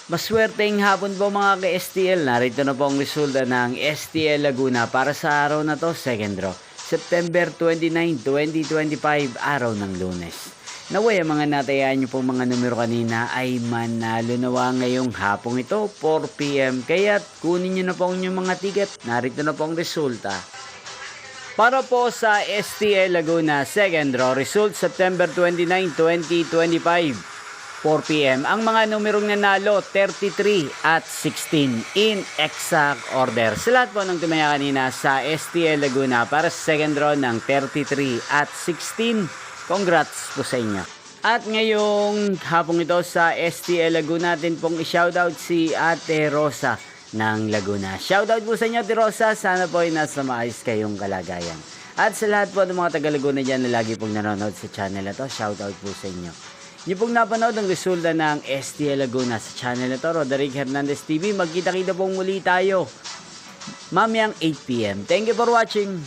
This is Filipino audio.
Maswerteng hapon po mga ka-STL. Narito na po ang resulta ng STL Laguna para sa araw na to, second draw. September 29, 2025, araw ng Lunes. Naway ang mga natayaan nyo pong mga numero kanina ay manalo nawa ngayong hapong ito, 4 PM. Kaya't kunin nyo na po ang inyong mga ticket. Narito na po ang resulta. Para po sa STL Laguna, second draw, result September 29, 2025. 4 PM. Ang mga numerong nanalo, 33 at 16 in exact order. Sa lahat po ng tumaya kanina sa STL Laguna para sa second draw ng 33 at 16, congrats po sa inyo. At ngayong hapong ito sa STL Laguna, natin pong i-shoutout si Ate Rosa ng Laguna. Shoutout po sa inyo, Ate Rosa. Sana po ay nasa maayos kayong kalagayan. At sa lahat po ng mga taga-Laguna dyan na lagi pong nanonood sa channel na to, shoutout po sa inyo. Yung pong napanood ang resulta ng STL Laguna sa channel na to, Roderick Hernandez TV. Magkita-kita pong muli tayo mamayang 8 PM. Thank you for watching.